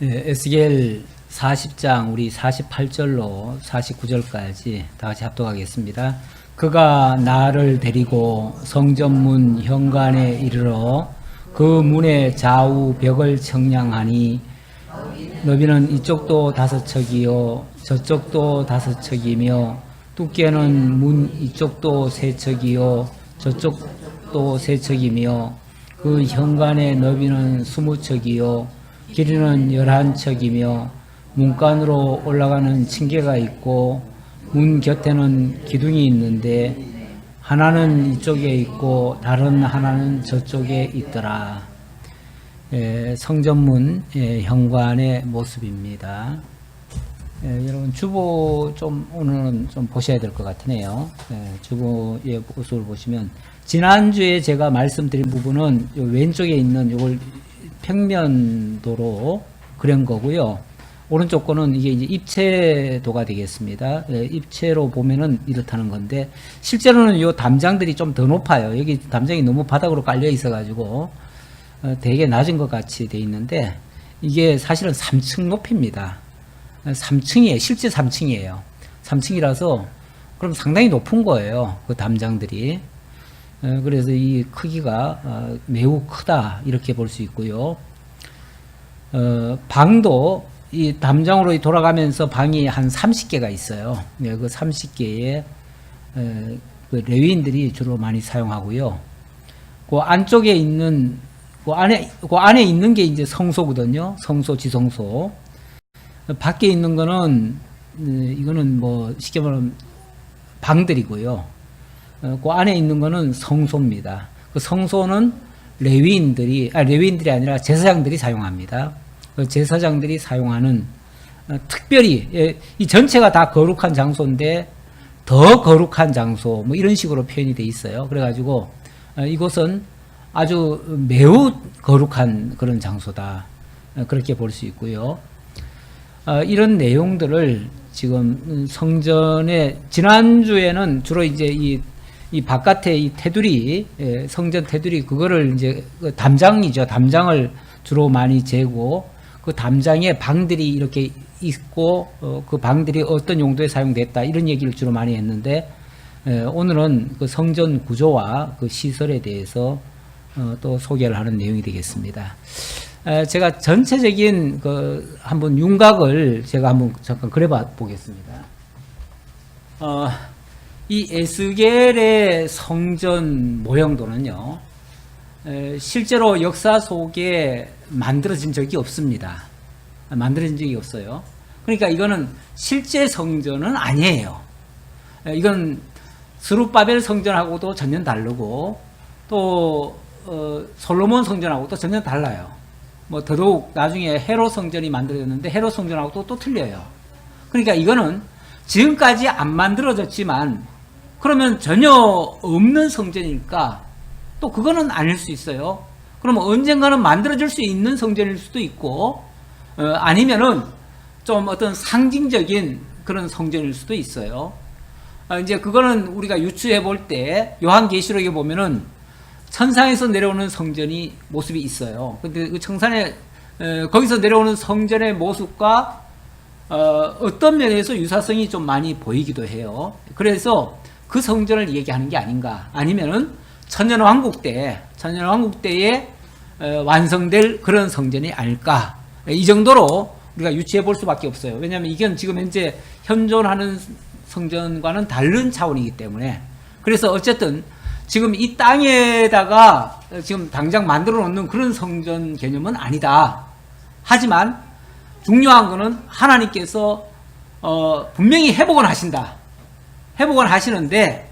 에스겔 40장 우리 48절로 49절까지 다 같이 합독하겠습니다. 그가 나를 데리고 성전문 현관에 이르러 그 문의 좌우 벽을 청량하니 너비는 이쪽도 5척이요 저쪽도 5척이며 두께는 문 이쪽도 3척이요 저쪽도 3척이며 그 현관의 너비는 20척이요 길이는 11척이며 문간으로 올라가는 층계가 있고 문 곁에는 기둥이 있는데 하나는 이쪽에 있고 다른 하나는 저쪽에 있더라. 성전문 현관의 모습입니다. 여러분 주보 좀 오늘은 좀 보셔야 될 것 같으네요. 주보의 모습을 보시면 지난주에 제가 말씀드린 부분은 요 왼쪽에 있는 요걸 평면도로 그린 거고요. 오른쪽 거는 이게 이제 입체도가 되겠습니다. 입체로 보면은 이렇다는 건데 실제로는 요 담장들이 좀 더 높아요. 여기 담장이 너무 바닥으로 깔려 있어가지고 되게 낮은 것 같이 돼 있는데 이게 사실은 3층 높이입니다. 3층이에요. 실제 3층이에요. 3층이라서 그럼 상당히 높은 거예요. 그 담장들이. 그래서 이 크기가 매우 크다 이렇게 볼 수 있고요. 방도 이 담장으로 돌아가면서 방이 한 30개가 있어요. 그 30개에 그 레위인들이 주로 많이 사용하고요. 그 안쪽에 있는 그 안에 있는 게 이제 성소거든요. 성소, 지성소. 밖에 있는 거는 이거는 뭐 쉽게 말하면 방들이고요. 그 안에 있는 거는 성소입니다. 그 성소는 레위인들이 아니라 제사장들이 사용합니다. 그 제사장들이 사용하는 특별히 이 전체가 다 거룩한 장소인데 더 거룩한 장소 뭐 이런 식으로 표현이 돼 있어요. 그래가지고 이곳은 아주 매우 거룩한 그런 장소다 그렇게 볼 수 있고요. 이런 내용들을 지금 성전에 지난주에는 주로 이제 이 바깥에 이 테두리 성전 테두리 그거를 이제 담장이죠. 담장을 주로 많이 재고 그 담장에 방들이 이렇게 있고 그 방들이 어떤 용도에 사용됐다 이런 얘기를 주로 많이 했는데 오늘은 그 성전 구조와 그 시설에 대해서 또 소개를 하는 내용이 되겠습니다. 제가 전체적인 그 한번 윤곽을 제가 한번 잠깐 그려봐 보겠습니다. 이 에스겔의 성전 모형도는요, 실제로 역사 속에 만들어진 적이 없습니다. 만들어진 적이 없어요. 그러니까 이거는 실제 성전은 아니에요. 이건 스룹바벨 성전하고도 전혀 다르고 또 솔로몬 성전하고도 전혀 달라요. 뭐 더더욱 나중에 헤롯 성전이 만들어졌는데 헤롯 성전하고도 또 틀려요. 그러니까 이거는 지금까지 안 만들어졌지만 그러면 전혀 없는 성전일까? 또 그거는 아닐 수 있어요. 그러면 언젠가는 만들어질 수 있는 성전일 수도 있고 아니면은 좀 어떤 상징적인 그런 성전일 수도 있어요. 이제 그거는 우리가 유추해 볼 때 요한계시록에 보면은 천상에서 내려오는 성전이 모습이 있어요. 근데 그 청산에 거기서 내려오는 성전의 모습과 어떤 면에서 유사성이 좀 많이 보이기도 해요. 그래서 그 성전을 얘기하는 게 아닌가. 아니면은 천년왕국 때에 완성될 그런 성전이 아닐까. 이 정도로 우리가 유추해 볼 수밖에 없어요. 왜냐하면 이건 지금 현재 현존하는 성전과는 다른 차원이기 때문에. 그래서 어쨌든 지금 이 땅에다가 지금 당장 만들어 놓는 그런 성전 개념은 아니다. 하지만 중요한 거는 하나님께서 분명히 회복은 하신다. 회복은 하시는데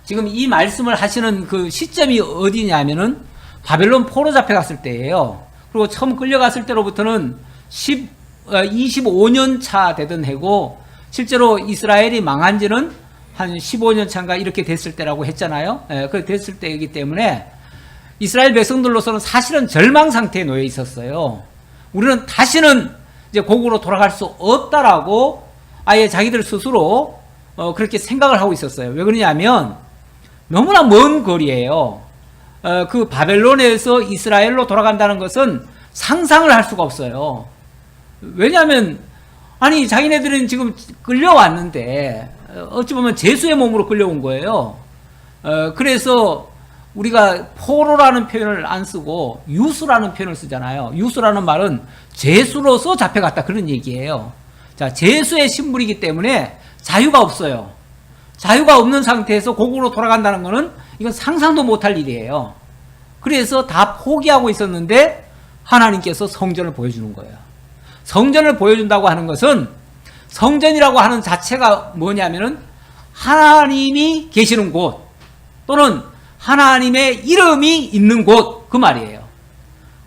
지금 이 말씀을 하시는 그 시점이 어디냐면은 바벨론 포로 잡혀갔을 때예요. 그리고 처음 끌려갔을 때로부터는 25년 차 되던 해고 실제로 이스라엘이 망한 지는 한 15년 차인가 이렇게 됐을 때라고 했잖아요. 그렇게 됐을 때이기 때문에 이스라엘 백성들로서는 사실은 절망 상태에 놓여 있었어요. 우리는 다시는 이제 고국으로 돌아갈 수 없다라고 아예 자기들 스스로 그렇게 생각을 하고 있었어요. 왜 그러냐면 너무나 먼 거리예요. 그 바벨론에서 이스라엘로 돌아간다는 것은 상상을 할 수가 없어요. 왜냐하면 아니 자기네들은 지금 끌려왔는데 어찌 보면 제수의 몸으로 끌려온 거예요. 그래서 우리가 포로라는 표현을 안 쓰고 유수라는 표현을 쓰잖아요. 유수라는 말은 제수로서 잡혀갔다 그런 얘기예요. 자, 제수의 신분이기 때문에 자유가 없어요. 자유가 없는 상태에서 고국으로 돌아간다는 것은 이건 상상도 못할 일이에요. 그래서 다 포기하고 있었는데 하나님께서 성전을 보여주는 거예요. 성전을 보여준다고 하는 것은 성전이라고 하는 자체가 뭐냐면은 하나님이 계시는 곳 또는 하나님의 이름이 있는 곳 그 말이에요.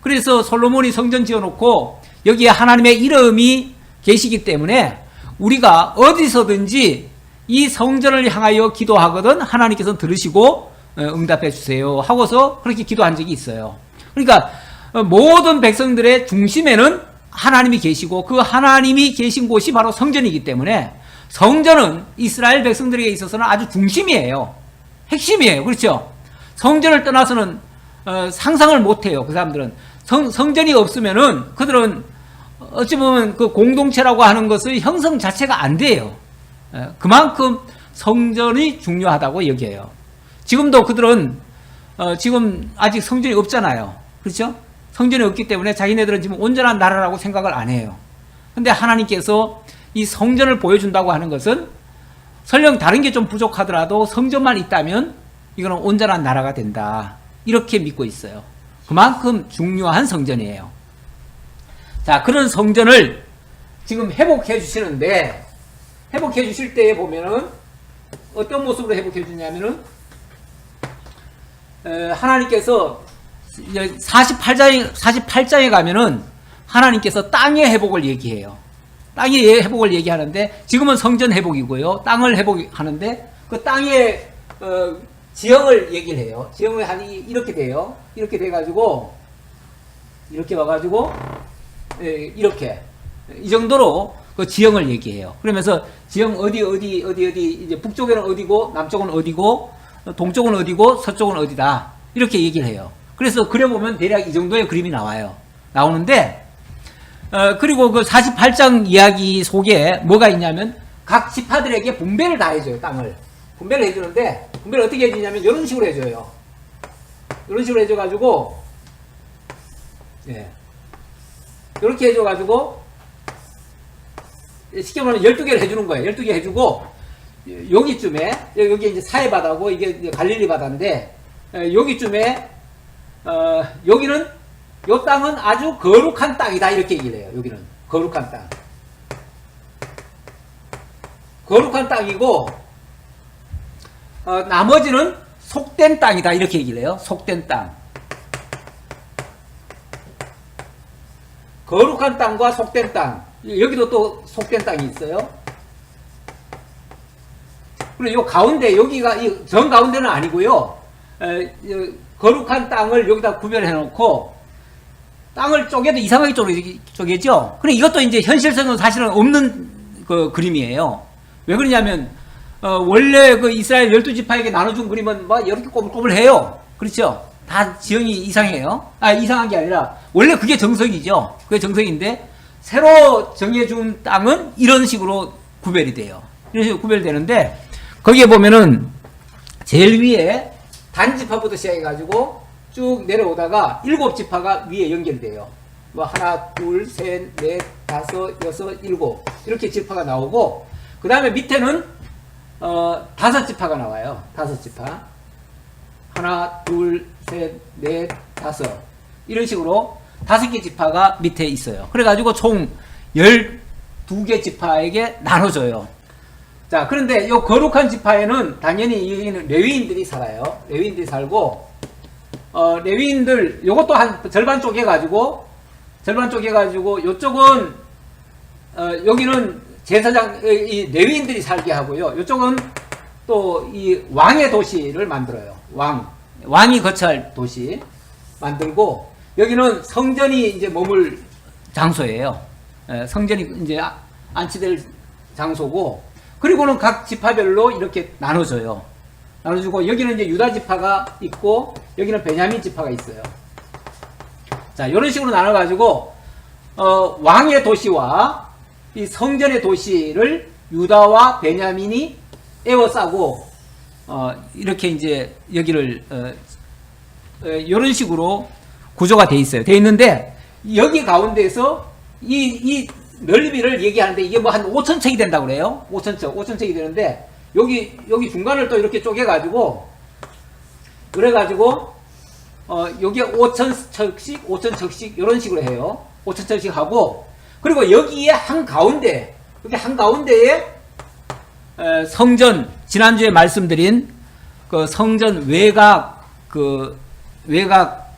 그래서 솔로몬이 성전 지어놓고 여기에 하나님의 이름이 계시기 때문에 우리가 어디서든지 이 성전을 향하여 기도하거든 하나님께서는 들으시고 응답해 주세요 하고서 그렇게 기도한 적이 있어요. 그러니까 모든 백성들의 중심에는 하나님이 계시고 그 하나님이 계신 곳이 바로 성전이기 때문에 성전은 이스라엘 백성들에게 있어서는 아주 중심이에요. 핵심이에요. 그렇죠? 성전을 떠나서는 상상을 못해요. 그 사람들은 성전이 없으면은 그들은 어찌 보면 그 공동체라고 하는 것의 형성 자체가 안 돼요. 그만큼 성전이 중요하다고 여겨요. 지금도 그들은 지금 아직 성전이 없잖아요. 그렇죠? 성전이 없기 때문에 자기네들은 지금 온전한 나라라고 생각을 안 해요. 근데 하나님께서 이 성전을 보여준다고 하는 것은 설령 다른 게 좀 부족하더라도 성전만 있다면 이거는 온전한 나라가 된다. 이렇게 믿고 있어요. 그만큼 중요한 성전이에요. 자, 그런 성전을 지금 회복해 주시는데 회복해 주실 때에 보면은 어떤 모습으로 회복해 주냐면은 하나님께서 48장에 가면은 하나님께서 땅의 회복을 얘기해요. 땅의 회복을 얘기하는데 지금은 성전 회복이고요. 땅을 회복하는데 그 땅의 지형을 얘기를 해요. 지형을 하니 이렇게 돼요. 이렇게 돼가지고 이렇게 와가지고 이렇게 이 정도로 그 지형을 얘기해요. 그러면서 지형 어디 이제 북쪽에는 어디고 남쪽은 어디고 동쪽은 어디고 서쪽은 어디다 이렇게 얘기를 해요. 그래서 그려보면 대략 이 정도의 그림이 나오는데 그리고 그 48장 이야기 속에 뭐가 있냐면 각 지파들에게 분배를 다 해줘요. 땅을 분배를 해주는데 분배를 어떻게 해주냐면 이런 식으로 해줘요. 이런 식으로 해줘가지고 이렇게 해줘가지고 쉽게 말하면 12개를 해주는 거예요. 12개 해주고 여기쯤에 여기 이제 사해 바다고 이게 이제 갈릴리 바다인데 여기쯤에 여기는 요 땅은 아주 거룩한 땅이다 이렇게 얘기를 해요. 여기는 거룩한 땅. 거룩한 땅이고 나머지는 속된 땅이다 이렇게 얘기를 해요. 속된 땅. 거룩한 땅과 속된 땅. 여기도 또 속된 땅이 있어요. 그리고 요 가운데 여기가 정 가운데는 아니고요. 거룩한 땅을 여기다 구별해 놓고 땅을 쪼개도 이상하게 쪼개죠. 그래 이것도 이제 현실성은 사실은 없는 그 그림이에요. 왜 그러냐면 원래 그 이스라엘 12지파에게 나눠준 그림은 막 이렇게 꼬불꼬불해요. 그렇죠? 다 지형이 이상해요. 이상한 게 아니라 원래 그게 정석이죠. 그게 정석인데 새로 정해준 땅은 이런 식으로 구별이 돼요. 이런 식으로 구별되는데 거기에 보면은 제일 위에 단지파부터 시작해가지고 쭉 내려오다가 7지파가 위에 연결돼요. 뭐 하나, 둘, 셋, 넷, 다섯, 여섯, 일곱 이렇게 지파가 나오고 그 다음에 밑에는 5지파가 나와요. 5지파. 하나, 둘, 셋, 넷, 다섯 이런 식으로 5개 지파가 밑에 있어요. 그래가지고 총 12개 지파에게 나눠줘요. 자, 그런데 이 거룩한 지파에는 당연히 여기는 레위인들이 살아요. 레위인들이 살고 레위인들 요것도 한 절반 쪼개가지고 요쪽은 여기는 제사장 이 레위인들이 살게 하고요. 요쪽은 또 이 왕의 도시를 만들어요. 왕이 거처할 도시 만들고 여기는 성전이 이제 머물 장소예요. 성전이 이제 안치될 장소고 그리고는 각 지파별로 이렇게 나눠줘요. 나눠주고 여기는 이제 유다 지파가 있고 여기는 베냐민 지파가 있어요. 자, 이런 식으로 나눠가지고, 왕의 도시와 이 성전의 도시를 유다와 베냐민이 에워싸고, 이렇게 이제 여기를, 이런 식으로 구조가 돼 있어요. 돼 있는데, 여기 가운데에서 이 넓이를 얘기하는데 이게 뭐 한 5,000척이 된다고 그래요. 5,000척이 되는데, 여기 중간을 또 이렇게 쪼개가지고, 그래가지고, 여기에 5,000척씩, 이런 식으로 해요. 5,000척씩 하고, 그리고 여기에 한가운데에, 성전, 지난주에 말씀드린 그 성전 외곽, 외곽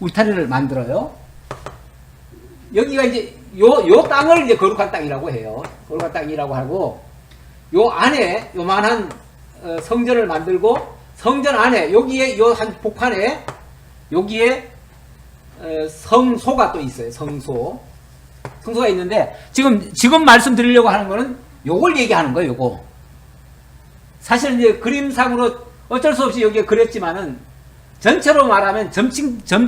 울타리를 만들어요. 여기가 이제, 요 땅을 이제 거룩한 땅이라고 해요. 거룩한 땅이라고 하고, 요 안에 요만한 성전을 만들고, 성전 안에, 여기에 요 한 복판에, 여기에 성소가 또 있어요. 성소가 있는데, 지금 말씀드리려고 하는 거는 요걸 얘기하는 거예요, 요거. 사실은 이제 그림상으로 어쩔 수 없이 여기에 그렸지만은, 전체로 말하면 점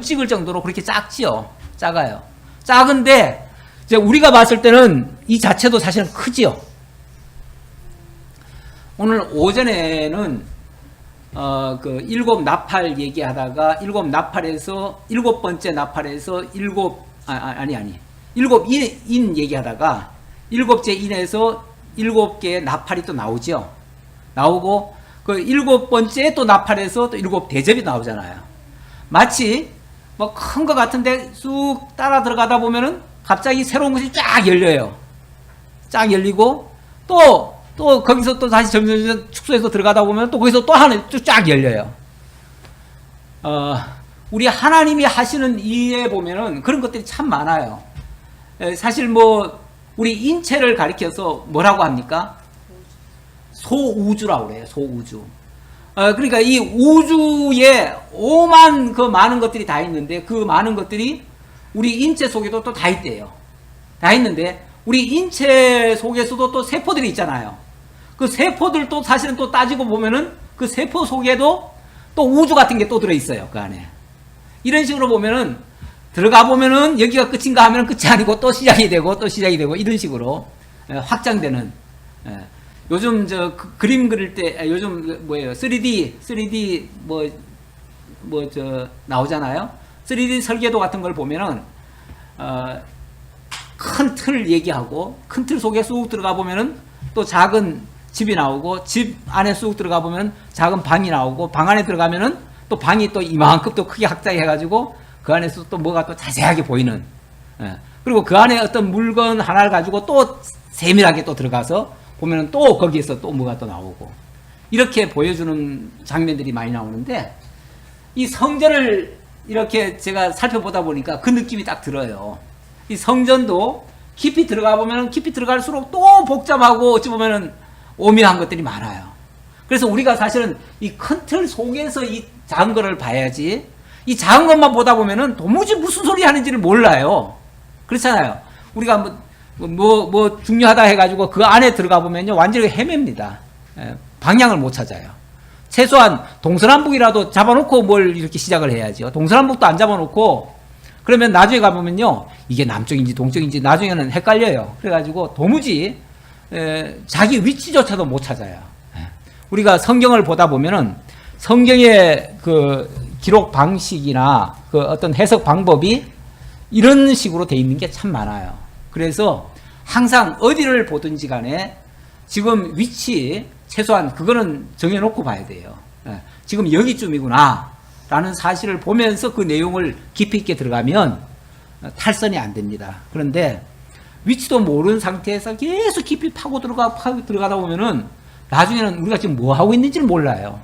찍을 정도로 그렇게 작지요. 작아요. 작은데, 이제 우리가 봤을 때는 이 자체도 사실은 크지요. 오늘 오전에는, 그 일곱 나팔 얘기하다가, 일곱 번째 나팔에서 일곱 인 얘기하다가, 일곱째 인에서 7개의 나팔이 또 나오죠. 나오고, 그 일곱 번째 또 나팔에서 또 7 대접이 나오잖아요. 마치, 뭐 큰 거 같은데 쑥 따라 들어가다 보면은 갑자기 새로운 것이 쫙 열려요. 쫙 열리고, 또 거기서 또 다시 점점 축소해서 들어가다 보면 또 거기서 또 하나 쫙 열려요. 우리 하나님이 하시는 일에 보면은 그런 것들이 참 많아요. 사실 뭐, 우리 인체를 가리켜서 뭐라고 합니까? 소우주라고 그래요. 소우주. 그러니까 이 우주에 오만 그 많은 것들이 다 있는데, 그 많은 것들이 우리 인체 속에도 또 다 있대요. 다 있는데, 우리 인체 속에서도 또 세포들이 있잖아요. 그 세포들도 사실은 또 따지고 보면은 그 세포 속에도 또 우주 같은 게 또 들어있어요. 그 안에. 이런 식으로 보면은, 들어가 보면은 여기가 끝인가 하면 끝이 아니고 또 시작이 되고 또 시작이 되고 이런 식으로 확장되는. 요즘 그림 그릴 때, 요즘 뭐예요? 3D 나오잖아요? 3D 설계도 같은 걸 보면은, 큰 틀 얘기하고, 큰 틀 속에 쑥 들어가 보면은 또 작은 집이 나오고, 집 안에 쑥 들어가 보면 작은 방이 나오고, 방 안에 들어가면은 또 방이 또 이만큼 또 크게 확장해가지고, 그 안에서 또 뭐가 또 자세하게 보이는. 그리고 그 안에 어떤 물건 하나를 가지고 또 세밀하게 또 들어가서 보면은 또 거기에서 또 뭐가 또 나오고. 이렇게 보여주는 장면들이 많이 나오는데, 이 성전을 이렇게 제가 살펴보다 보니까 그 느낌이 딱 들어요. 이 성전도 깊이 들어가 보면은 깊이 들어갈수록 또 복잡하고 어찌 보면은 오묘한 것들이 많아요. 그래서 우리가 사실은 이 큰 틀 속에서 이 작은 거를 봐야지, 이 작은 것만 보다 보면은 도무지 무슨 소리 하는지를 몰라요. 그렇잖아요. 우리가 뭐 중요하다 해가지고 그 안에 들어가 보면요, 완전히 헤맵니다. 방향을 못 찾아요. 최소한 동서남북이라도 잡아놓고 뭘 이렇게 시작을 해야죠. 동서남북도 안 잡아놓고, 그러면 나중에 가보면요, 이게 남쪽인지 동쪽인지 나중에는 헷갈려요. 그래가지고 도무지 자기 위치조차도 못 찾아요. 우리가 성경을 보다 보면은 성경의 그 기록 방식이나 그 어떤 해석 방법이 이런 식으로 돼 있는 게 참 많아요. 그래서 항상 어디를 보든지 간에 지금 위치, 최소한 그거는 정해놓고 봐야 돼요. 지금 여기쯤이구나 라는 사실을 보면서 그 내용을 깊이 있게 들어가면 탈선이 안 됩니다. 그런데 위치도 모르는 상태에서 계속 깊이 파고 들어가다 보면은 나중에는 우리가 지금 뭐 하고 있는지를 몰라요.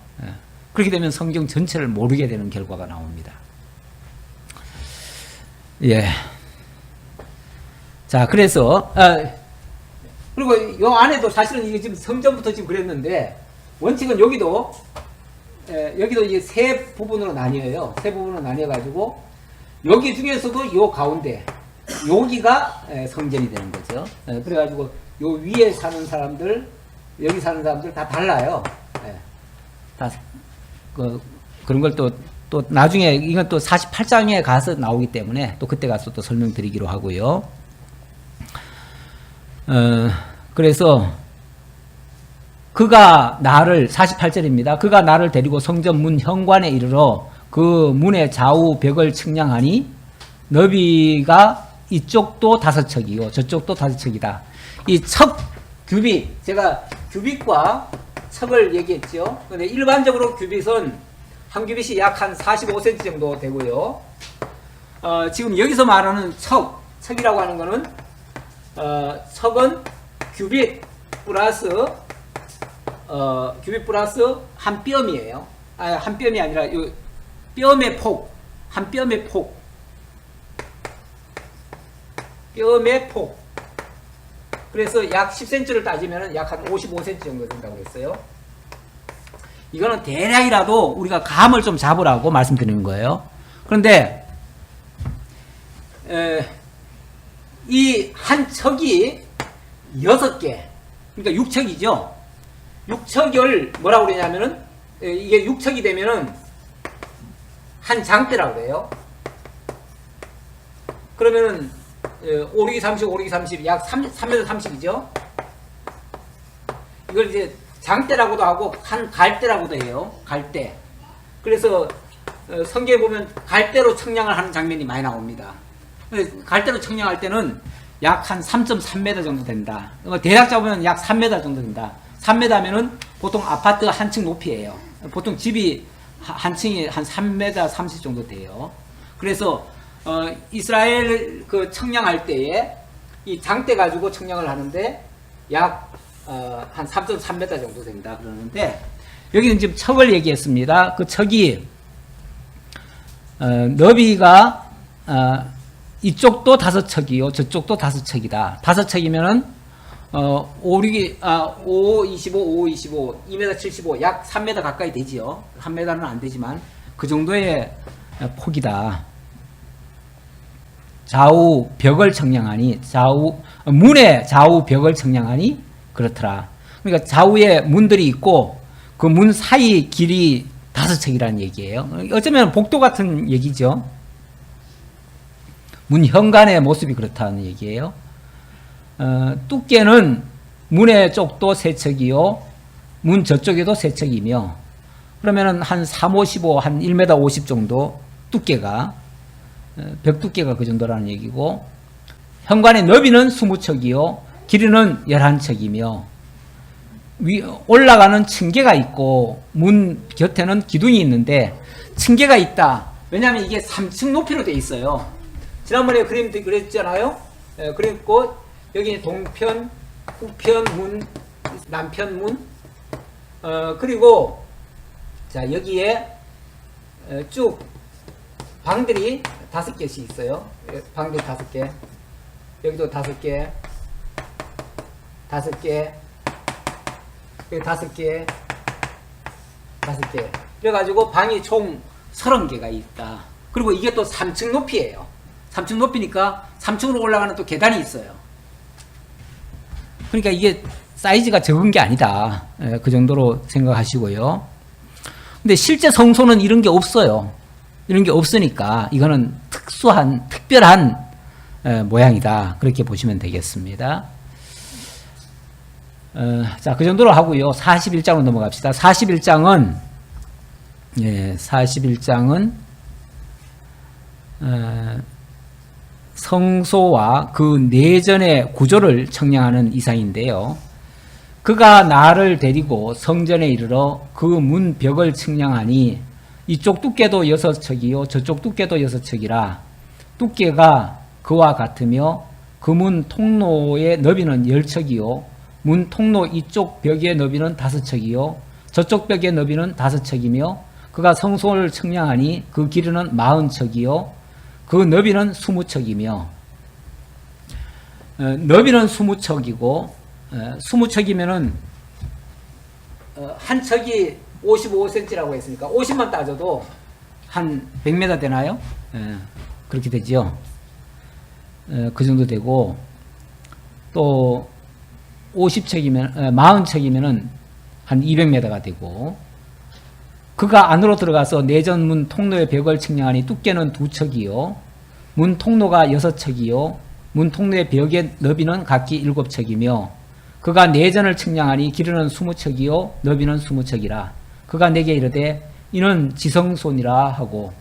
그렇게 되면 성경 전체를 모르게 되는 결과가 나옵니다. 예. 자, 그래서, 그리고 요 안에도 사실은 이게 지금 성전부터 지금 그랬는데, 원칙은 여기도 이제 세 부분으로 나뉘어요. 세 부분으로 나뉘어가지고, 여기 중에서도 요 가운데, 여기가 성전이 되는 거죠. 그래가지고, 요 위에 사는 사람들, 여기 사는 사람들 다 달라요. 다, 그런 걸 또 또 나중에 이건 또 48장에 가서 나오기 때문에 또 그때 가서 또 설명드리기로 하고요. 그래서 그가 나를 48절입니다. 그가 나를 데리고 성전 문 현관에 이르러 그 문의 좌우 벽을 측량하니 너비가 이쪽도 5척이요 저쪽도 5척이다. 이 척 규빗, 제가 규빗과 척을 얘기했죠. 근데 일반적으로 규빗은 한 규빗이 약 한 45cm 정도 되고요. 지금 여기서 말하는 척이라고 하는 거는 척은 규빗 플러스 한 뼘이에요. 한 뼘이 아니라 요 뼘의 폭, 한 뼘의 폭, 뼘의 폭. 그래서 약 10cm를 따지면 약 한 55cm 정도 된다고 했어요. 이거는 대략이라도 우리가 감을 좀 잡으라고 말씀드리는 거예요. 그런데 이 한 척이 6개, 그러니까 6척이죠. 6척을 뭐라고 그러냐면은 이게 6척이 되면은 한 장대라고 그래요. 그러면은 5, 6, 30, 5, 6, 30, 약 3m 30이죠. 이걸 이제 장대라고도 하고 한 갈대라고도 해요. 갈대. 그래서 성경에 보면 갈대로 측량을 하는 장면이 많이 나옵니다. 갈대로 측량할 때는 약 한 3.3m 정도 된다. 대략 잡으면 약 3m 정도 된다. 3m면은 보통 아파트 한 층 높이에요. 보통 집이 한 층이 한 3m 30 정도 돼요. 그래서 이스라엘 그 측량할 때에 이 장대 가지고 측량을 하는데 약 한 3.3m 정도 된다 그러는데 여기는 지금 척을 얘기했습니다. 그 척이 너비가 이쪽도 5척이요 저쪽도 5척이다. 5척이면은 5, 25, 5, 25, 2m 75, 약 3m 가까이 되지요. 3m는 안 되지만 그 정도의 폭이다. 좌우 벽을 측량하니 문의 좌우 벽을 측량하니 그렇더라. 그러니까 좌우에 문들이 있고 그 문 사이 길이 5척이라는 얘기예요. 어쩌면 복도 같은 얘기죠. 문 현관의 모습이 그렇다는 얘기예요. 두께는 문의 쪽도 3척이요 문 저쪽에도 3척이며 그러면은 한 3, 55, 한 1m 50 정도 두께가 벽 두께가 그 정도라는 얘기고 현관의 너비는 20척이요 길이는 11척이며 올라가는 층계가 있고 문 곁에는 기둥이 있는데 층계가 있다. 왜냐하면 이게 3층 높이로 되어 있어요. 지난번에 그림 그랬잖아요. 그랬고 여기 동편, 우편 문, 남편 문, 그리고 자 여기에 쭉 방들이 5개씩 있어요. 방들이 5개, 여기도 5개, 5개, 여기 5개, 5개. 그래가지고 방이 총 30개가 있다. 그리고 이게 또 3층 높이에요. 3층 높이니까 3층으로 올라가는 또 계단이 있어요. 그러니까 이게 사이즈가 적은 게 아니다. 그 정도로 생각하시고요. 근데 실제 성소는 이런 게 없어요. 이런 게 없으니까 이거는 특별한 모양이다. 그렇게 보시면 되겠습니다. 자, 그 정도로 하고요. 41장으로 넘어갑시다. 41장은 성소와 그 내전의 구조를 청량하는 이상인데요. 그가 나를 데리고 성전에 이르러 그 문 벽을 측량하니 이쪽 두께도 6척이요 저쪽 두께도 6척이라 두께가 그와 같으며 그 문 통로의 너비는 10척이요 문 통로 이쪽 벽의 너비는 5척이요 저쪽 벽의 너비는 5척이며 그가 성소를 측량하니 그 길이는 40척이요 그 너비는 20척이며 너비는 20척이고 20척이면은 한 척이 55cm라고 했으니까 50만 따져도 한 100m 되나요? 그렇게 되죠. 그 정도 되고 또 50척이면 40척이면은 한 200m가 되고 그가 안으로 들어가서 내전 문 통로의 벽을 측량하니 두께는 2척이요 문 통로가 6척이요 문 통로의 벽의 너비는 각기 7척이며 그가 내전을 측량하니 길이는 20척이요 너비는 20척이라. 그가 내게 이르되 이는 지성소니라 하고.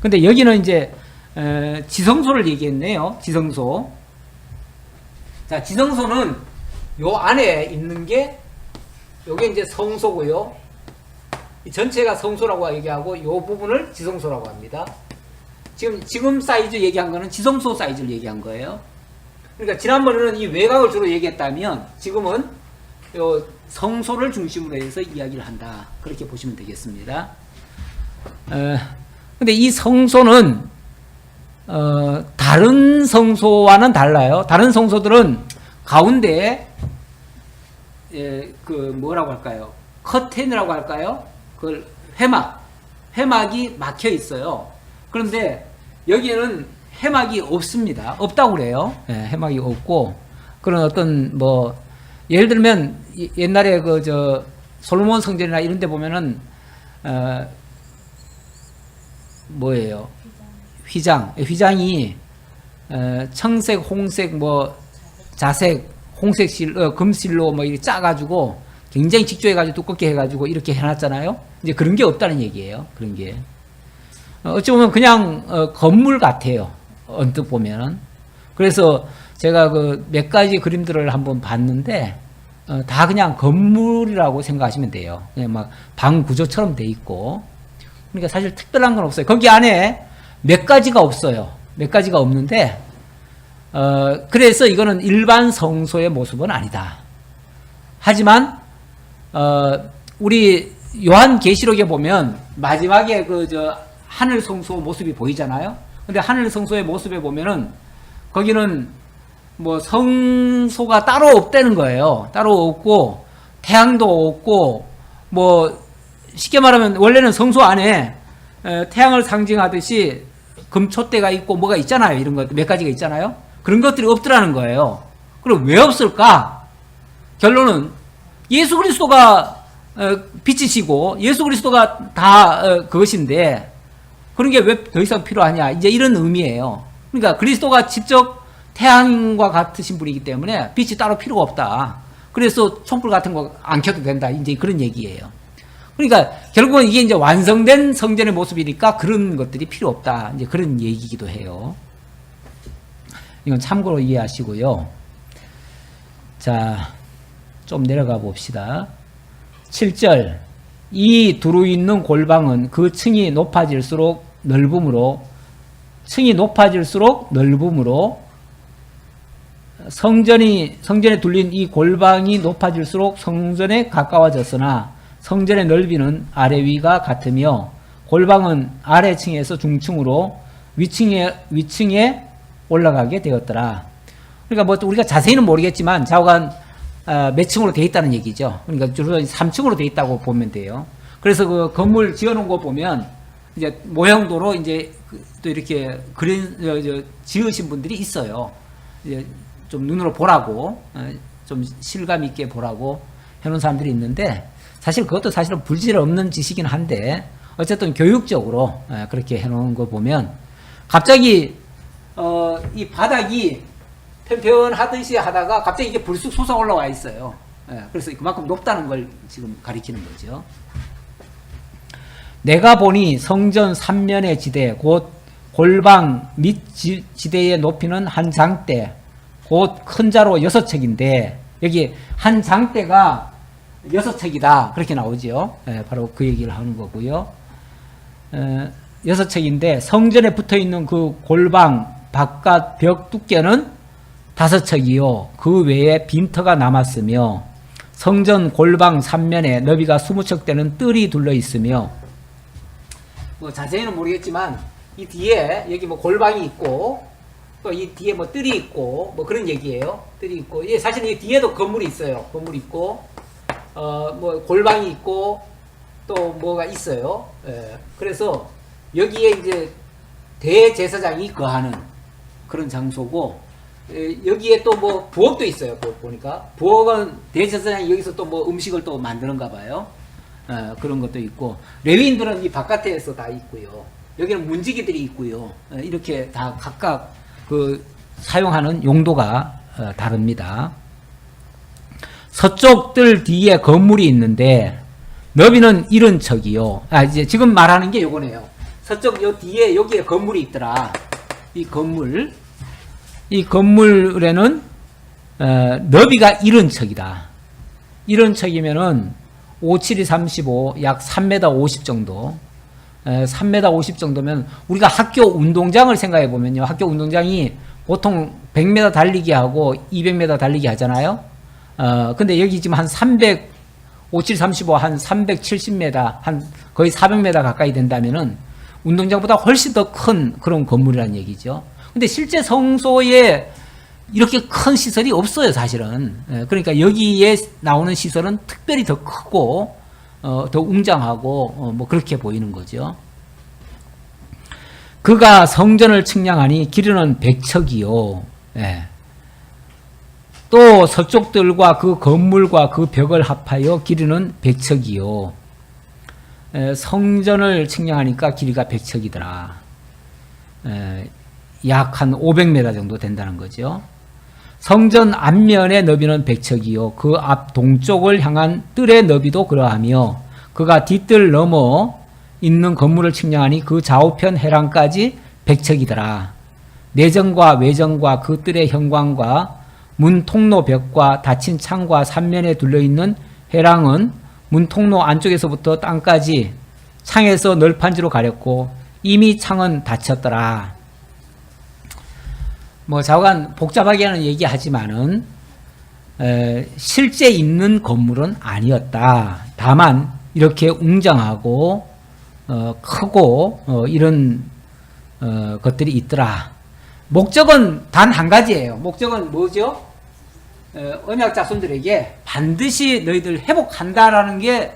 근데 여기는 이제 지성소를 얘기했네요. 지성소. 자, 지성소는 요 안에 있는 게 요게 이제 성소고요. 이 전체가 성소라고 얘기하고 요 부분을 지성소라고 합니다. 지금 사이즈 얘기한 거는 지성소 사이즈를 얘기한 거예요. 그러니까 지난번에는 이 외곽을 주로 얘기했다면 지금은 요 성소를 중심으로 해서 이야기를 한다. 그렇게 보시면 되겠습니다. 근데 이 성소는 다른 성소와는 달라요. 다른 성소들은 가운데에 그 뭐라고 할까요? 커튼이라고 할까요? 그걸 회막이 막혀 있어요. 그런데 여기에는 해막이 없습니다. 없다고 그래요. 예, 해막이 없고 그런 어떤 뭐 예를 들면 옛날에 그 솔로몬 성전이나 이런 데 보면은 뭐예요? 휘장이 청색, 홍색, 뭐 자색, 홍색 금실로 뭐 이렇게 짜가지고 굉장히 직조해가지고 두껍게 해가지고 이렇게 해놨잖아요. 이제 그런 게 없다는 얘기예요. 그런 게 어찌 보면 그냥 건물 같아요. 언뜻 보면은. 그래서 제가 그 몇 가지 그림들을 한번 봤는데 다 그냥 건물이라고 생각하시면 돼요. 그냥 막 방 구조처럼 돼 있고. 그러니까 사실 특별한 건 없어요. 거기 안에 몇 가지가 없어요. 몇 가지가 없는데 그래서 이거는 일반 성소의 모습은 아니다. 하지만 우리 요한계시록에 보면 마지막에 하늘 성소 모습이 보이잖아요. 근데 하늘 성소의 모습에 보면은 거기는 뭐 성소가 따로 없다는 거예요. 따로 없고 태양도 없고 뭐 쉽게 말하면 원래는 성소 안에 태양을 상징하듯이 금촛대가 있고 뭐가 있잖아요. 이런 것 몇 가지가 있잖아요. 그런 것들이 없더라는 거예요. 그럼 왜 없을까? 결론은 예수 그리스도가 빛이시고 예수 그리스도가 다 그것인데 그런 게 왜 더 이상 필요하냐? 이제 이런 의미예요. 그러니까 그리스도가 직접 태양과 같으신 분이기 때문에 빛이 따로 필요가 없다. 그래서 촛불 같은 거 안 켜도 된다. 이제 그런 얘기예요. 그러니까 결국은 이게 이제 완성된 성전의 모습이니까 그런 것들이 필요 없다. 이제 그런 얘기이기도 해요. 이건 참고로 이해하시고요. 자, 좀 내려가 봅시다. 7절. 이 두루 있는 골방은 그 층이 높아질수록 넓음으로 성전에 둘린 이 골방이 높아질수록 성전에 가까워졌으나 성전의 넓이는 아래 위가 같으며 골방은 아래층에서 중층으로 위층에 올라가게 되었더라. 그러니까 뭐 우리가 자세히는 모르겠지만 좌우간 몇 층으로 되어 있다는 얘기죠. 그러니까 주로 3층으로 되어 있다고 보면 돼요. 그래서 그 건물 지어놓은 거 보면 이제 모형도로 이제 또 이렇게 지으신 분들이 있어요. 이제 좀 눈으로 보라고, 좀 실감 있게 보라고 해놓은 사람들이 있는데 사실 그것도 사실은 불질 없는 짓이긴 한데 어쨌든 교육적으로 그렇게 해놓은 거 보면 갑자기 이 바닥이 편편하듯이 하다가 갑자기 이게 불쑥 솟아 올라와 있어요. 그래서 그만큼 높다는 걸 지금 가리키는 거죠. 내가 보니 성전 3면의 지대 곧 골방 및 지대의 높이는 한 장대 곧 큰 자로 6척인데 여기 한 장대가 6척이다 그렇게 나오죠. 바로 그 얘기를 하는 거고요. 6척인데 성전에 붙어있는 그 골방 바깥 벽 두께는 5척이요 그 외에 빈터가 남았으며 성전 골방 3면에 너비가 20척 되는 뜰이 둘러 있으며 뭐 자세히는 모르겠지만 이 뒤에 여기 뭐 골방이 있고 또 이 뒤에 뭐 뜰이 있고 뭐 그런 얘기예요. 뜰이 있고 사실 이 뒤에도 건물이 있어요. 건물이 있고 뭐 골방이 있고 또 뭐가 있어요. 그래서 여기에 이제 대제사장이 거하는 그런 장소고 여기에 또 뭐 부엌도 있어요. 부엌 보니까 부엌은 대제사장이 여기서 또 뭐 음식을 또 만드는가 봐요. 그런 것도 있고, 레위인들은 이 바깥에서 다 있고요. 여기는 문지기들이 있고요. 이렇게 다 각각 그 사용하는 용도가 다릅니다. 서쪽들 뒤에 건물이 있는데 너비는 이런 척이요. 이제 지금 말하는 게 요거네요. 서쪽 요 뒤에 여기에 건물이 있더라. 이 건물에는 너비가 이런 척이다. 이런 척이면은 5, 7이 35, 약 3m 50 정도. 3m 50 정도면 우리가 학교 운동장을 생각해 보면요. 학교 운동장이 보통 100m 달리기 하고 200m 달리기 하잖아요. 근데 여기 지금 한 5, 7, 35, 한 370m, 한 거의 400m 가까이 된다면은 운동장보다 훨씬 더 큰 그런 건물이라는 얘기죠. 근데 실제 성소에 이렇게 큰 시설이 없어요, 사실은. 그러니까 여기에 나오는 시설은 특별히 더 크고, 더 웅장하고, 뭐 그렇게 보이는 거죠. 그가 성전을 측량하니 길이는 100척이요. 예. 또 서쪽들과 그 건물과 그 벽을 합하여 길이는 100척이요. 성전을 측량하니까 길이가 100척이더라. 약 한 500m 정도 된다는 거죠. 성전 앞면의 너비는 100척이요. 그 앞 동쪽을 향한 뜰의 너비도 그러하며 그가 뒷뜰 넘어 있는 건물을 측량하니 그 좌우편 해랑까지 100척이더라. 내정과 외정과 그 뜰의 현관과 문 통로 벽과 닫힌 창과 삼면에 둘러있는 해랑은 문 통로 안쪽에서부터 땅까지 창에서 널판지로 가렸고 이미 창은 닫혔더라. 뭐 좌우간 복잡하게 하는 얘기하지만은 실제 있는 건물은 아니었다. 다만 이렇게 웅장하고 크고 이런 것들이 있더라. 목적은 단 한 가지예요. 목적은 뭐죠? 언약 자손들에게 반드시 너희들 회복한다라는 게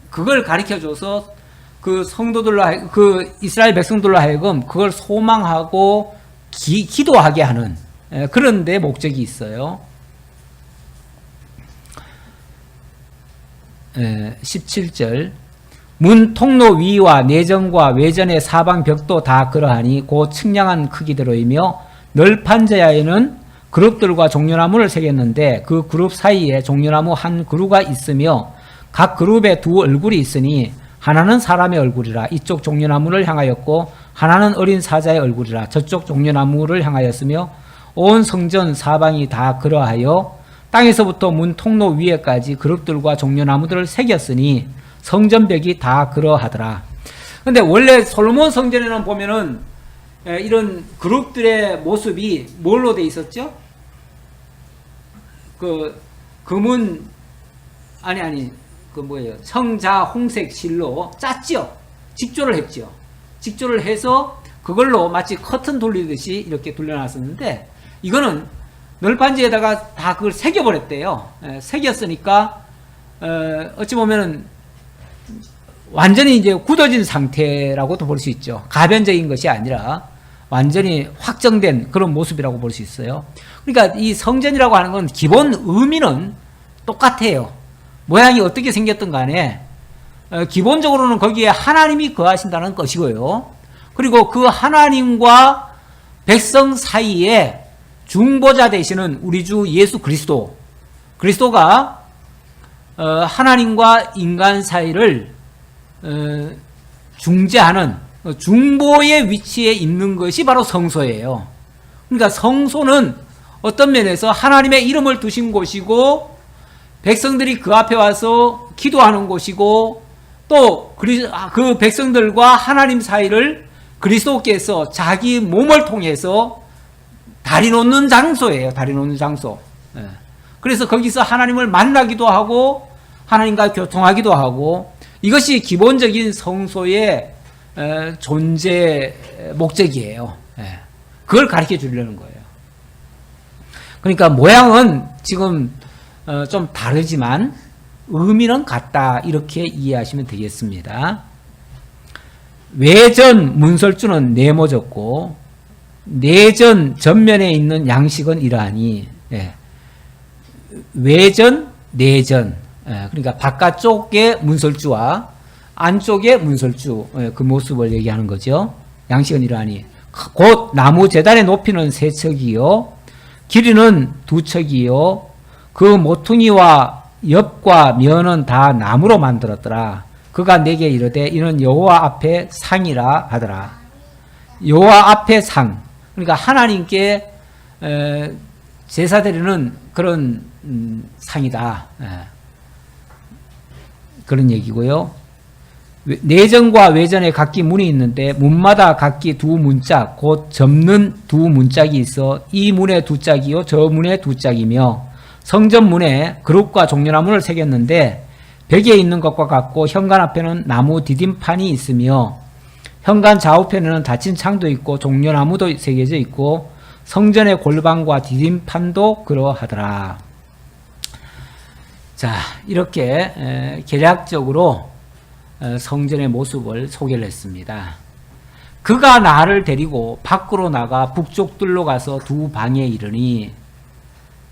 그걸 가르쳐줘서 그 성도들로 그 이스라엘 백성들로 하여금 그걸 소망하고 기도하게 하는 그런 데 목적이 있어요. 17절 문 통로 위와 내전과 외전의 사방 벽도 다 그러하니 곧 측량한 크기대로이며 널판 제야에는 그룹들과 종려나무를 새겼는데 그 그룹 사이에 종려나무 한 그루가 있으며 각 그룹에 두 얼굴이 있으니 하나는 사람의 얼굴이라 이쪽 종려나무를 향하였고 하나는 어린 사자의 얼굴이라 저쪽 종려나무를 향하였으며 온 성전 사방이 다 그러하여 땅에서부터 문 통로 위에까지 그룹들과 종려나무들을 새겼으니 성전벽이 다 그러하더라. 근데 원래 솔로몬 성전에는 보면은 이런 그룹들의 모습이 뭘로 돼 있었죠? 그 금은 청자 홍색 실로 짰죠. 직조를 했죠. 직조를 해서 그걸로 마치 커튼 돌리듯이 이렇게 돌려놨었는데 이거는 널판지에다가 다 그걸 새겨버렸대요. 새겼으니까 어찌 보면은 완전히 이제 굳어진 상태라고도 볼 수 있죠. 가변적인 것이 아니라 완전히 확정된 그런 모습이라고 볼 수 있어요. 그러니까 이 성전이라고 하는 건 기본 의미는 똑같아요. 모양이 어떻게 생겼든 간에 기본적으로는 거기에 하나님이 거하신다는 것이고요. 그리고 그 하나님과 백성 사이에 중보자 되시는 우리 주 예수 그리스도가 하나님과 인간 사이를 중재하는 중보의 위치에 있는 것이 바로 성소예요. 그러니까 성소는 어떤 면에서 하나님의 이름을 두신 곳이고 백성들이 그 앞에 와서 기도하는 곳이고 또 그 백성들과 하나님 사이를 그리스도께서 자기 몸을 통해서 다리 놓는 장소예요. 다리 놓는 장소. 그래서 거기서 하나님을 만나기도 하고 하나님과 교통하기도 하고 이것이 기본적인 성소의 존재 목적이에요. 그걸 가르쳐 주려는 거예요. 그러니까 모양은 지금 좀 다르지만 의미는 같다 이렇게 이해하시면 되겠습니다. 외전 문설주는 네모졌고 내전 전면에 있는 양식은 이러하니 외전, 내전 그러니까 바깥쪽에 문설주와 안쪽에 문설주, 그 모습을 얘기하는 거죠. 양식은 이러하니 곧 나무 재단의 높이는 3척이요 길이는 2척이요 그 모퉁이와 엽과 면은 다 나무로 만들었더라. 그가 내게 이르되 이는 여호와 앞에 상이라 하더라. 여호와 앞에 상, 그러니까 하나님께 제사 드리는 그런 상이다. 그런 얘기고요. 내전과 외전에 각기 문이 있는데 문마다 각기 2문짝 곧 접는 2문짝이 있어 이 문에 2짝이요 저 문에 2짝이며 성전 문에 그룹과 종려나무를 새겼는데 벽에 있는 것과 같고 현관 앞에는 나무 디딤판이 있으며 현관 좌우편에는 닫힌 창도 있고 종려나무도 새겨져 있고 성전의 골방과 디딤판도 그러하더라. 자, 이렇게 계략적으로 성전의 모습을 소개를 했습니다. 그가 나를 데리고 밖으로 나가 북쪽들로 가서 2방에 이르니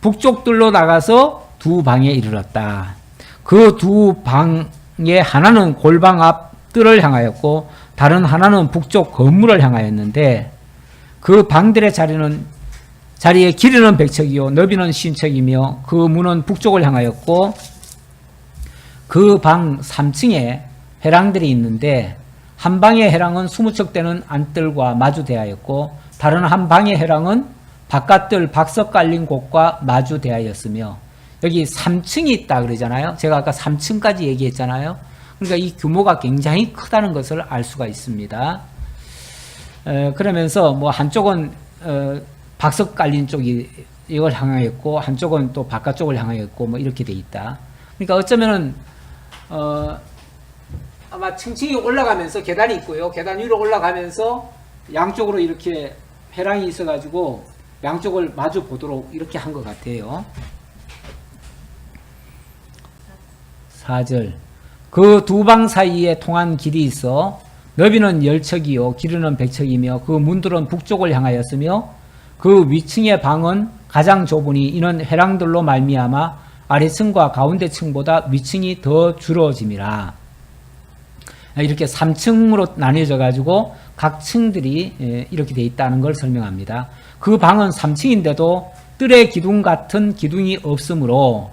북쪽들로 나가서 2방에 이르렀다. 그 2방의 하나는 골방 앞 뜰을 향하였고 다른 하나는 북쪽 건물을 향하였는데 그 방들의 자리의 길이는 100척이요 너비는 50척이며 그 문은 북쪽을 향하였고 그 방 3층에 회랑들이 있는데 한 방의 회랑은 20척 되는 안뜰과 마주대하였고 다른 한 방의 회랑은 바깥뜰 박석 깔린 곳과 마주대하였으며 여기 3층이 있다 그러잖아요. 제가 아까 3층까지 얘기했잖아요. 그러니까 이 규모가 굉장히 크다는 것을 알 수가 있습니다. 그러면서 뭐 한쪽은 박석 깔린 쪽이 이걸 향하였고 한쪽은 또 바깥쪽을 향하였고 뭐 이렇게 돼 있다. 그러니까 어쩌면은 아마 층층이 올라가면서 계단이 있고요. 계단 위로 올라가면서 양쪽으로 이렇게 회랑이 있어가지고 양쪽을 마주 보도록 이렇게 한 것 같아요. 4절 그 2방 사이에 통한 길이 있어 너비는 10척이요 길이는 100척이며 그 문들은 북쪽을 향하였으며 그 위층의 방은 가장 좁으니 이는 회랑들로 말미암아 아래층과 가운데 층보다 위층이 더 줄어짐이라. 이렇게 3층으로 나뉘어져 가지고 각 층들이 이렇게 돼 있다는 걸 설명합니다. 그 방은 3층인데도 뜰의 기둥 같은 기둥이 없으므로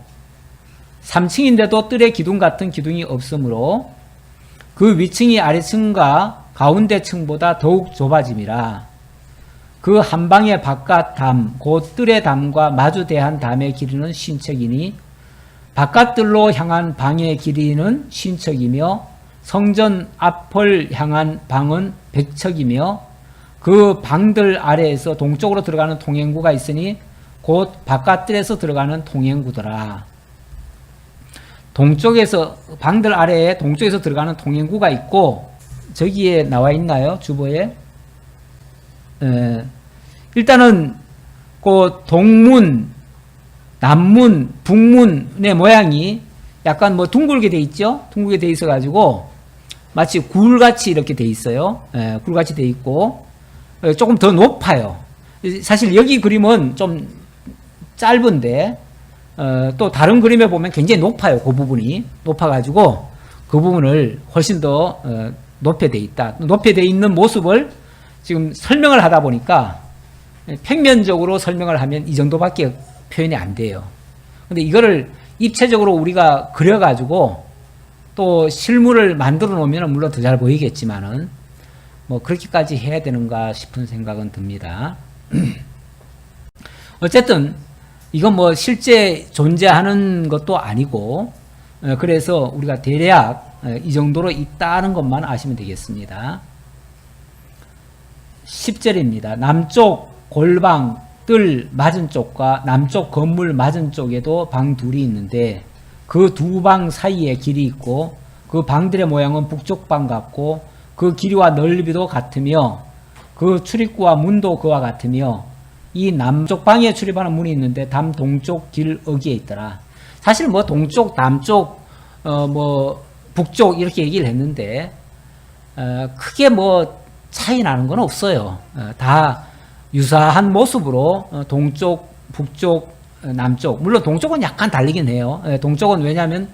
3층인데도 뜰의 기둥 같은 기둥이 없으므로 그 위층이 아래층과 가운데 층보다 더욱 좁아짐이라. 그 한 방의 바깥 담, 곧 뜰의 담과 마주대한 담의 길이는 50척이니 바깥뜰로 향한 방의 길이는 50척이며 성전 앞을 향한 방은 100척이며 그 방들 아래에서 동쪽으로 들어가는 통행구가 있으니 곧 바깥뜰에서 들어가는 통행구더라. 동쪽에서 방들 아래에 동쪽에서 들어가는 통행구가 있고 저기에 나와 있나요? 주보에? 일단은 그 동문, 남문, 북문의 모양이 약간 뭐 둥글게 돼 있죠? 둥글게 돼 있어 가지고 마치 굴같이 이렇게 돼 있어요. 굴같이 돼 있고 조금 더 높아요. 사실 여기 그림은 좀 짧은데 또 다른 그림에 보면 굉장히 높아요. 그 부분이 높아가지고 그 부분을 훨씬 더 높게 돼 있다. 높게 돼 있는 모습을 지금 설명을 하다 보니까 평면적으로 설명을 하면 이 정도밖에 표현이 안 돼요. 근데 이거를 입체적으로 우리가 그려가지고 또 실물을 만들어 놓으면 물론 더 잘 보이겠지만은 뭐 그렇게까지 해야 되는가 싶은 생각은 듭니다. 어쨌든 이건 뭐 실제 존재하는 것도 아니고 그래서 우리가 대략 이 정도로 있다는 것만 아시면 되겠습니다. 10절입니다. 남쪽 골방 뜰 맞은 쪽과 남쪽 건물 맞은 쪽에도 방 둘이 있는데 그 2방 사이에 길이 있고 그 방들의 모양은 북쪽 방 같고 그 길이와 넓이도 같으며 그 출입구와 문도 그와 같으며 이 남쪽 방에 출입하는 문이 있는데 담 동쪽 길 어기에 있더라. 사실 뭐 동쪽, 남쪽, 뭐 북쪽 이렇게 얘기를 했는데 크게 뭐 차이 나는 건 없어요. 다 유사한 모습으로 동쪽, 북쪽, 남쪽. 물론 동쪽은 약간 다르긴 해요. 동쪽은 왜냐하면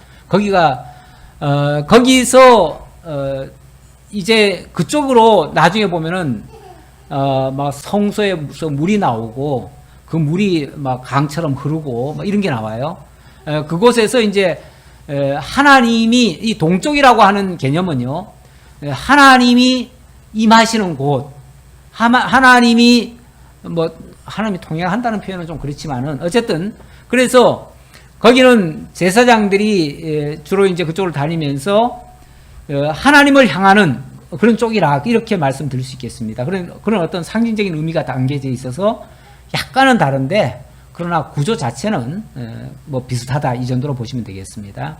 거기서 이제 그쪽으로 나중에 보면은 막 성소에서 물이 나오고 그 물이 막 강처럼 흐르고 막 이런 게 나와요. 그곳에서 이제 하나님이 이 동쪽이라고 하는 개념은요, 하나님이 임하시는 곳, 하나님이 하나님이 통행한다는 표현은 좀 그렇지만은 어쨌든 그래서 거기는 제사장들이 주로 이제 그쪽을 다니면서 하나님을 향하는 그런 쪽이라 이렇게 말씀드릴 수 있겠습니다. 그런 어떤 상징적인 의미가 담겨져 있어서 약간은 다른데 그러나 구조 자체는 뭐 비슷하다 이 정도로 보시면 되겠습니다.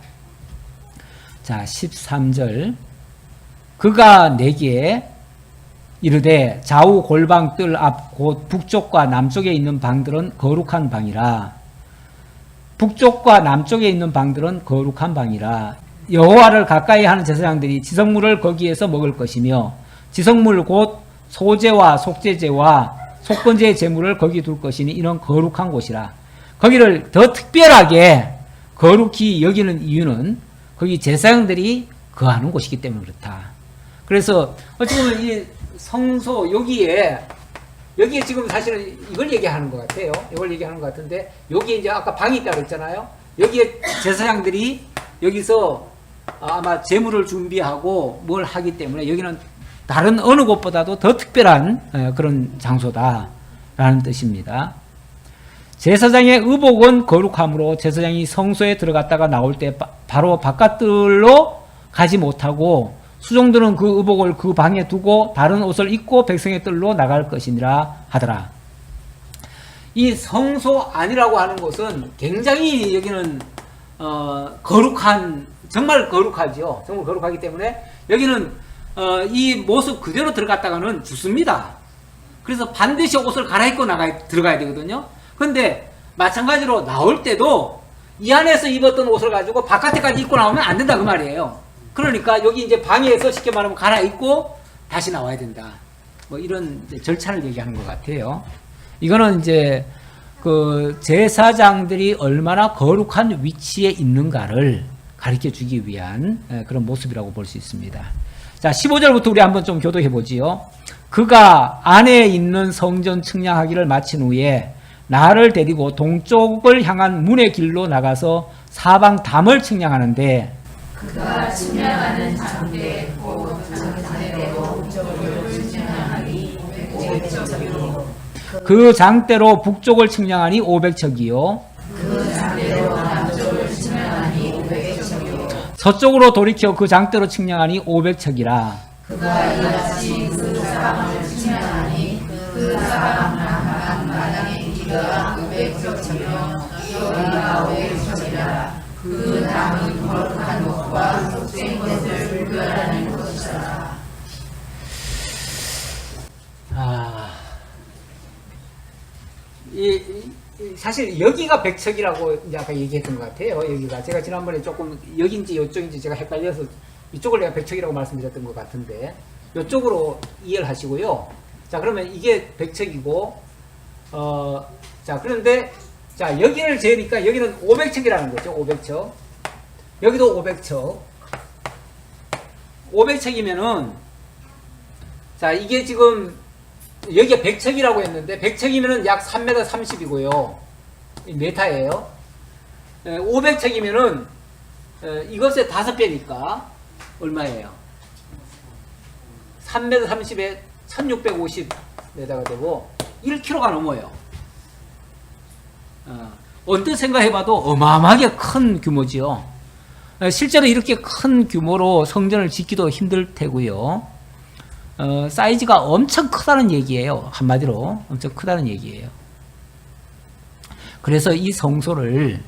자, 13절. 그가 내게 이르되 좌우 골방 뜰 앞 곧 북쪽과 남쪽에 있는 방들은 거룩한 방이라. 북쪽과 남쪽에 있는 방들은 거룩한 방이라. 여호와를 가까이 하는 제사장들이 지성물을 거기에서 먹을 것이며 지성물 곧 소제와 속죄제와 속건제의 제물을 거기 둘 것이니 이는 거룩한 곳이라. 거기를 더 특별하게 거룩히 여기는 이유는 거기 제사장들이 거하는 곳이기 때문에 그렇다. 그래서 어찌 보면 이 성소 여기에 지금 사실은 이걸 얘기하는 것 같아요. 이걸 얘기하는 것 같은데 여기에 이제 아까 방이 있다고 했잖아요. 여기에 제사장들이 여기서 아마 제물을 준비하고 뭘 하기 때문에 여기는 다른 어느 곳보다도 더 특별한 그런 장소다라는 뜻입니다. 제사장의 의복은 거룩함으로 제사장이 성소에 들어갔다가 나올 때 바로 바깥들로 가지 못하고 수종들은 그 의복을 그 방에 두고 다른 옷을 입고 백성의 뜰로 나갈 것이니라 하더라. 이 성소 안이라고 하는 곳은 굉장히 여기는 거룩한, 정말 거룩하죠. 정말 거룩하기 때문에 여기는 이 모습 그대로 들어갔다가는 죽습니다. 그래서 반드시 옷을 갈아입고 들어가야 되거든요. 근데 마찬가지로 나올 때도 이 안에서 입었던 옷을 가지고 바깥에까지 입고 나오면 안 된다 그 말이에요. 그러니까 여기 이제 방에서 쉽게 말하면 갈아입고 다시 나와야 된다. 뭐 이런 이제 절차를 얘기하는 것 같아요. 이거는 이제 그 제사장들이 얼마나 거룩한 위치에 있는가를 가르쳐 주기 위한 그런 모습이라고 볼 수 있습니다. 자, 15절부터 우리 한번 좀 교도해 보지요. 그가 안에 있는 성전 측량하기를 마친 후에 나를 데리고 동쪽을 향한 문의 길로 나가서 사방 담을 측량하는데 그가 측량하는 장대 곧 장대로 북쪽을 측량하니 500척이요. 그 장대로 북쪽을 측량하니 500척이요. 그 장대로 남쪽을 측량하니 500척이요. 서쪽으로 돌이켜 그 장대로 측량하니 500척이라. 그가 이같이 그 사방을 측량하니 그 사방 마당의 길이가 500척이며 여기가 500척이라. 그 담은 거룩한 것과 속된 것을 분별하는 것이라. 사실 여기가 백척이라고 이제 아까 얘기했던 것 같아요. 여기가 제가 지난번에 조금 여기인지 이쪽인지 제가 헷갈려서 이쪽을 내가 백척이라고 말씀드렸던 것 같은데 이쪽으로 이해를 하시고요. 자, 그러면 이게 백척이고 자, 그런데 자, 여기를 재니까 여기는 500척이라는 거죠. 500척. 여기도 500척. 500척이면은 자, 이게 지금 여기가 100척이라고 했는데 100척이면은 약 3m 30이고요. 메타예요. 500척이면은 이것의 5배니까 얼마예요? 3m 30에 1650m가 되고 1km가 넘어요. 언뜻 생각해봐도 어마어마하게 큰 규모지요. 실제로 이렇게 큰 규모로 성전을 짓기도 힘들 테고요. 사이즈가 엄청 크다는 얘기예요. 한마디로 엄청 크다는 얘기예요. 그래서 이 성소를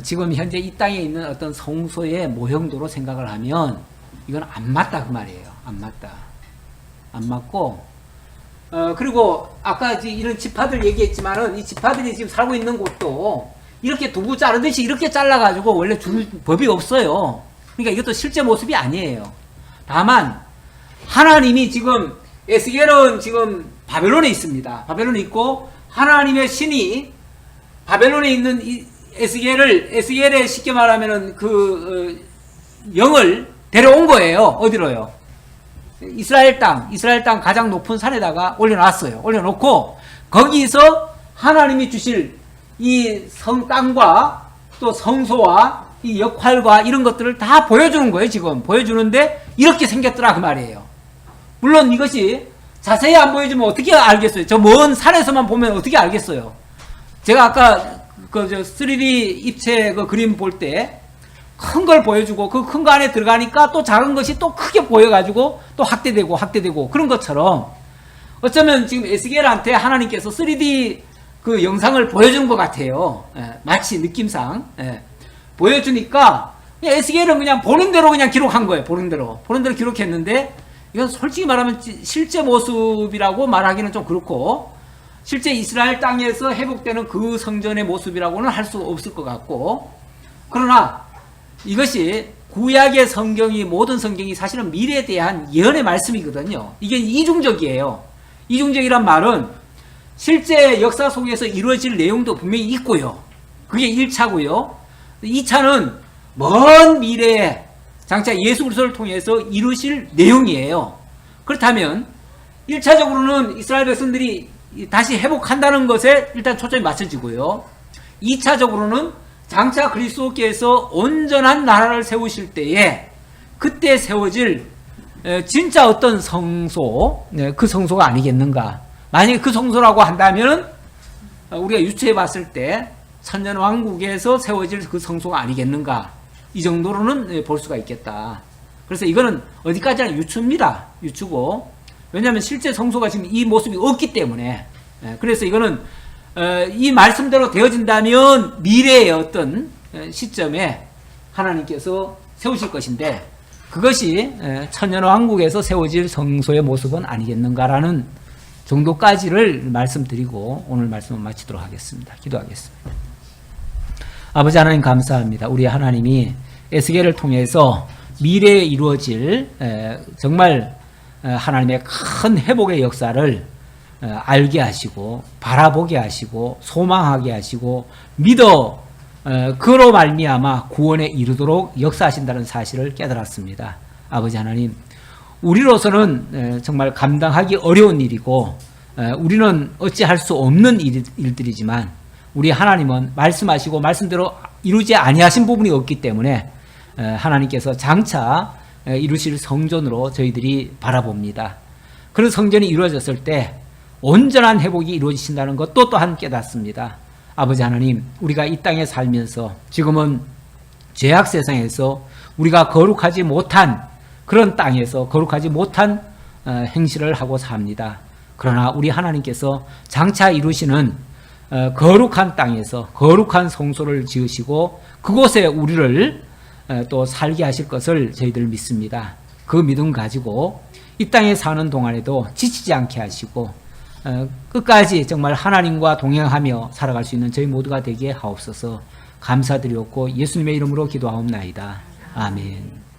지금 현재 이 땅에 있는 어떤 성소의 모형도로 생각을 하면 이건 안 맞다 그 말이에요. 안 맞다. 안 맞고 그리고 아까 이런 지파들 얘기했지만은 이 지파들이 지금 살고 있는 곳도 이렇게 두부 자르듯이 이렇게 잘라가지고 원래 줄 법이 없어요. 그러니까 이것도 실제 모습이 아니에요. 다만 하나님이 지금 에스겔은 지금 바벨론에 있습니다. 바벨론에 있고 하나님의 신이 바벨론에 있는 에스겔에 쉽게 말하면은 영을 데려온 거예요. 어디로요? 이스라엘 땅 가장 높은 산에다가 올려놨어요. 올려놓고 거기서 하나님이 주실 이 땅과 또 성소와 이 역할과 이런 것들을 다 보여주는 거예요. 지금 보여주는데 이렇게 생겼더라 그 말이에요. 물론 이것이 자세히 안 보여주면 어떻게 알겠어요? 저 먼 산에서만 보면 어떻게 알겠어요? 제가 아까 3D 입체 그림 볼 때 큰 걸 보여주고 그 큰 거 안에 들어가니까 또 작은 것이 또 크게 보여가지고 또 확대되고 그런 것처럼 어쩌면 지금 에스겔한테 하나님께서 3D 그 영상을 보여주는 것 같아요. 마치 느낌상 보여주니까 에스겔은 그냥 보는 대로 그냥 기록한 거예요. 보는 대로 기록했는데 이건 솔직히 말하면 실제 모습이라고 말하기는 좀 그렇고 실제 이스라엘 땅에서 회복되는 그 성전의 모습이라고는 할 수 없을 것 같고 그러나 이것이 구약의 성경이 모든 성경이 사실은 미래에 대한 예언의 말씀이거든요. 이게 이중적이에요. 이중적이란 말은 실제 역사 속에서 이루어질 내용도 분명히 있고요. 그게 1차고요. 2차는 먼 미래에 장차 예수 그리스도를 통해서 이루실 내용이에요. 그렇다면 1차적으로는 이스라엘 백성들이 다시 회복한다는 것에 일단 초점이 맞춰지고요. 2차적으로는 장차 그리스도께서 온전한 나라를 세우실 때에 그때 세워질 진짜 어떤 성소, 그 성소가 아니겠는가. 만약에 그 성소라고 한다면 우리가 유추해 봤을 때 천년왕국에서 세워질 그 성소가 아니겠는가. 이 정도로는 볼 수가 있겠다. 그래서 이거는 어디까지나 유추입니다. 유추고. 왜냐하면 실제 성소가 지금 이 모습이 없기 때문에. 그래서 이거는 이 말씀대로 되어진다면 미래의 어떤 시점에 하나님께서 세우실 것인데 그것이 천년왕국에서 세워질 성소의 모습은 아니겠는가라는 정도까지를 말씀드리고 오늘 말씀을 마치도록 하겠습니다. 기도하겠습니다. 아버지 하나님 감사합니다. 우리 하나님이 에스겔을 통해서 미래에 이루어질 정말 하나님의 큰 회복의 역사를 알게 하시고 바라보게 하시고 소망하게 하시고 믿어 그로 말미암아 구원에 이르도록 역사하신다는 사실을 깨달았습니다. 아버지 하나님 우리로서는 정말 감당하기 어려운 일이고 우리는 어찌할 수 없는 일들이지만 우리 하나님은 말씀하시고 말씀대로 이루지 아니하신 부분이 없기 때문에 하나님께서 장차 이루실 성전으로 저희들이 바라봅니다. 그런 성전이 이루어졌을 때 온전한 회복이 이루어지신다는 것도 또한 깨닫습니다. 아버지 하나님 우리가 이 땅에 살면서 지금은 죄악 세상에서 우리가 거룩하지 못한 그런 땅에서 거룩하지 못한 행실을 하고 삽니다. 그러나 우리 하나님께서 장차 이루시는 거룩한 땅에서 거룩한 성소를 지으시고 그곳에 우리를 또 살게 하실 것을 저희들 믿습니다. 그 믿음 가지고 이 땅에 사는 동안에도 지치지 않게 하시고 끝까지 정말 하나님과 동행하며 살아갈 수 있는 저희 모두가 되게 하옵소서. 감사드리옵고 예수님의 이름으로 기도하옵나이다. 아멘.